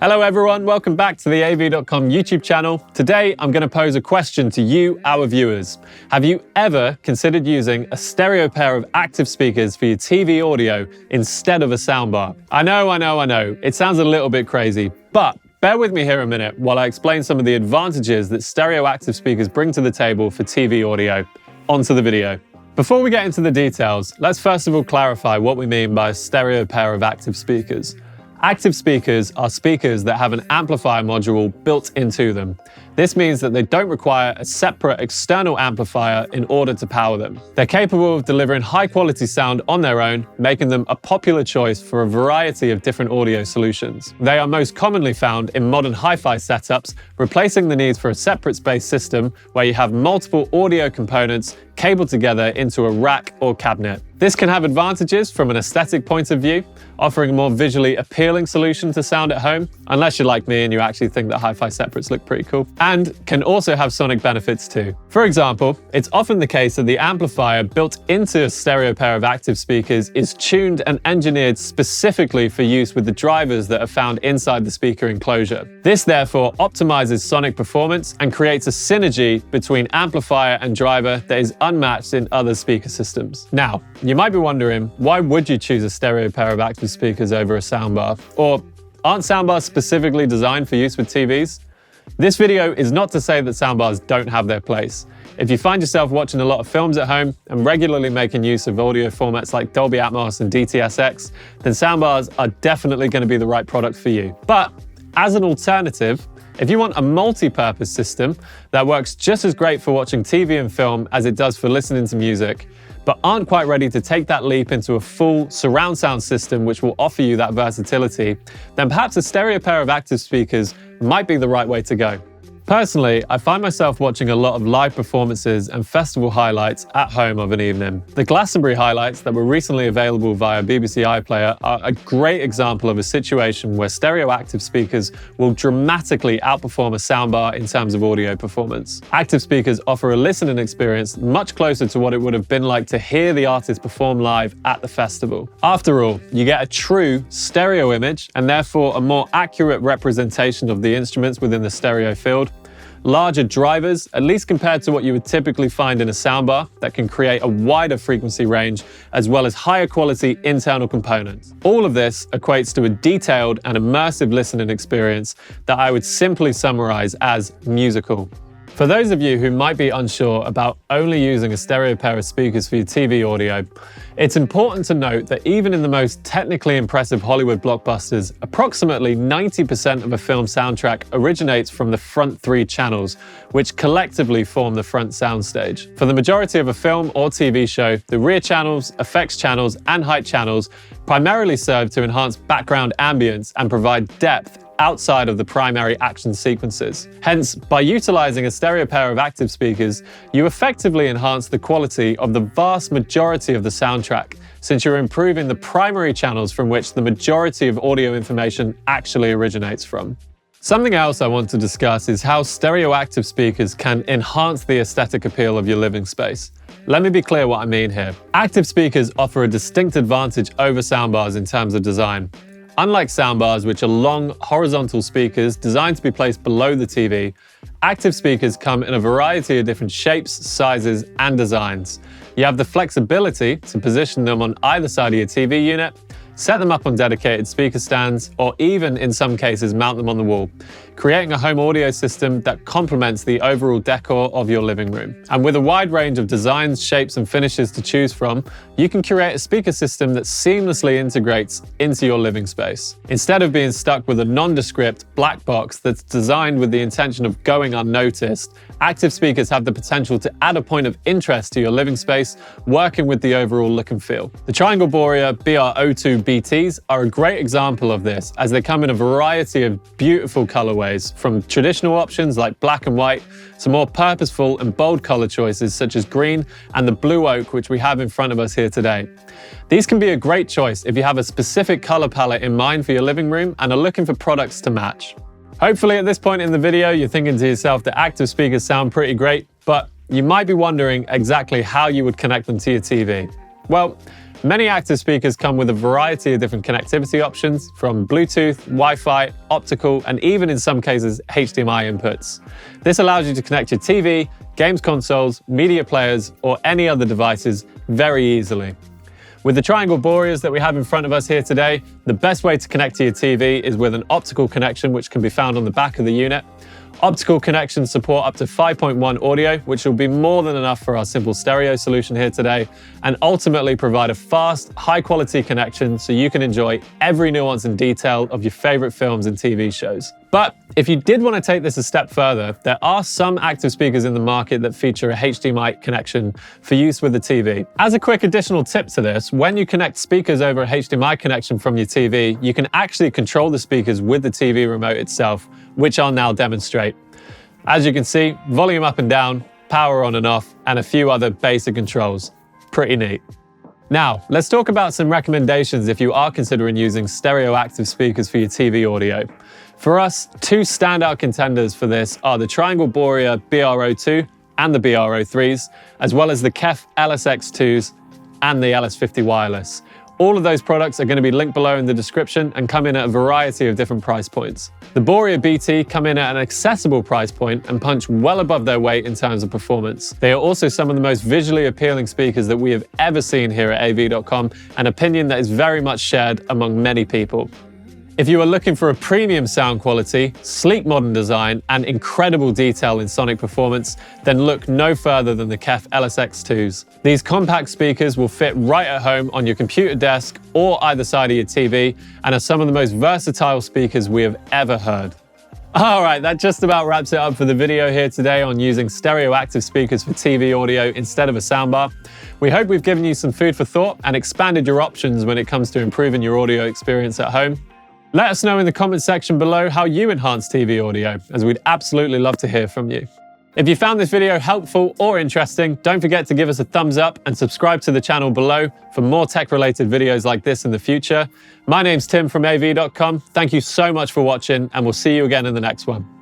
Hello everyone, welcome back to the AV.com YouTube channel. Today I'm going to pose a question to you, our viewers. Have you ever considered using a stereo pair of active speakers for your TV audio instead of a soundbar? I know, it sounds a little bit crazy, but bear with me here a minute while I explain some of the advantages that stereo active speakers bring to the table for TV audio. Onto the video. Before we get into the details, let's first of all clarify what we mean by a stereo pair of active speakers. Active speakers are speakers that have an amplifier module built into them. This means that they don't require a separate external amplifier in order to power them. They're capable of delivering high-quality sound on their own, making them a popular choice for a variety of different audio solutions. They are most commonly found in modern hi-fi setups, replacing the need for a separate space system where you have multiple audio components cabled together into a rack or cabinet. This can have advantages from an aesthetic point of view, offering a more visually appealing solution to sound at home, unless you're like me and you actually think that hi-fi separates look pretty cool, and can also have sonic benefits too. For example, it's often the case that the amplifier built into a stereo pair of active speakers is tuned and engineered specifically for use with the drivers that are found inside the speaker enclosure. This therefore optimizes sonic performance and creates a synergy between amplifier and driver that is unmatched in other speaker systems. Now, you might be wondering, why would you choose a stereo pair of active speakers over a soundbar? Or aren't soundbars specifically designed for use with TVs? This video is not to say that soundbars don't have their place. If you find yourself watching a lot of films at home and regularly making use of audio formats like Dolby Atmos and DTS:X, then soundbars are definitely going to be the right product for you. But as an alternative, if you want a multi-purpose system that works just as great for watching TV and film as it does for listening to music, but aren't quite ready to take that leap into a full surround sound system which will offer you that versatility, then perhaps a stereo pair of active speakers might be the right way to go. Personally, I find myself watching a lot of live performances and festival highlights at home of an evening. The Glastonbury highlights that were recently available via BBC iPlayer are a great example of a situation where stereo active speakers will dramatically outperform a soundbar in terms of audio performance. Active speakers offer a listening experience much closer to what it would have been like to hear the artist perform live at the festival. After all, you get a true stereo image and therefore a more accurate representation of the instruments within the stereo field, larger drivers, at least compared to what you would typically find in a soundbar, that can create a wider frequency range, as well as higher quality internal components. All of this equates to a detailed and immersive listening experience that I would simply summarize as musical. For those of you who might be unsure about only using a stereo pair of speakers for your TV audio, it's important to note that even in the most technically impressive Hollywood blockbusters, approximately 90% of a film soundtrack originates from the front three channels, which collectively form the front soundstage. For the majority of a film or TV show, the rear channels, effects channels, and height channels primarily serve to enhance background ambience and provide depth outside of the primary action sequences. Hence, by utilizing a stereo pair of active speakers, you effectively enhance the quality of the vast majority of the soundtrack, since you're improving the primary channels from which the majority of audio information actually originates from. Something else I want to discuss is how stereo active speakers can enhance the aesthetic appeal of your living space. Let me be clear what I mean here. Active speakers offer a distinct advantage over soundbars in terms of design. Unlike soundbars, which are long, horizontal speakers designed to be placed below the TV, active speakers come in a variety of different shapes, sizes, and designs. You have the flexibility to position them on either side of your TV unit, set them up on dedicated speaker stands, or even, in some cases, mount them on the wall, creating a home audio system that complements the overall decor of your living room. And with a wide range of designs, shapes, and finishes to choose from, you can create a speaker system that seamlessly integrates into your living space. Instead of being stuck with a nondescript black box that's designed with the intention of going unnoticed, active speakers have the potential to add a point of interest to your living space, working with the overall look and feel. The Triangle Borea BR02 BTs are a great example of this, as they come in a variety of beautiful colorways, from traditional options like black and white to more purposeful and bold color choices such as green and the blue oak, which we have in front of us here today. These can be a great choice if you have a specific color palette in mind for your living room and are looking for products to match. Hopefully at this point in the video, you're thinking to yourself that active speakers sound pretty great, but you might be wondering exactly how you would connect them to your TV. Well, Many active speakers come with a variety of different connectivity options, from Bluetooth, Wi-Fi, optical, and even in some cases, HDMI inputs. This allows you to connect your TV, games consoles, media players, or any other devices very easily. With the triangle Boreas that we have in front of us here today, the best way to connect to your TV is with an optical connection, which can be found on the back of the unit. Optical connections support up to 5.1 audio, which will be more than enough for our simple stereo solution here today, and ultimately provide a fast, high-quality connection so you can enjoy every nuance and detail of your favorite films and TV shows. But if you did want to take this a step further, there are some active speakers in the market that feature a HDMI connection for use with the TV. As a quick additional tip to this, when you connect speakers over a HDMI connection from your TV, you can actually control the speakers with the TV remote itself, which I'll now demonstrate. As you can see, volume up and down, power on and off, and a few other basic controls. Pretty neat. Now, let's talk about some recommendations if you are considering using stereo active speakers for your TV audio. For us, two standout contenders for this are the Triangle Borea BR02 and the BR03s, as well as the KEF LSX2s and the LS50 Wireless. All of those products are going to be linked below in the description and come in at a variety of different price points. The Borea BT come in at an accessible price point and punch well above their weight in terms of performance. They are also some of the most visually appealing speakers that we have ever seen here at AV.com, an opinion that is very much shared among many people. If you are looking for a premium sound quality, sleek modern design, and incredible detail in sonic performance, then look no further than the KEF LSX2s. These compact speakers will fit right at home on your computer desk or either side of your TV, and are some of the most versatile speakers we have ever heard. All right, that just about wraps it up for the video here today on using stereo active speakers for TV audio instead of a soundbar. We hope we've given you some food for thought and expanded your options when it comes to improving your audio experience at home. Let us know in the comment section below how you enhance TV audio, as we'd absolutely love to hear from you. If you found this video helpful or interesting, don't forget to give us a thumbs up and subscribe to the channel below for more tech-related videos like this in the future. My name's Tim from AV.com. Thank you so much for watching, and we'll see you again in the next one.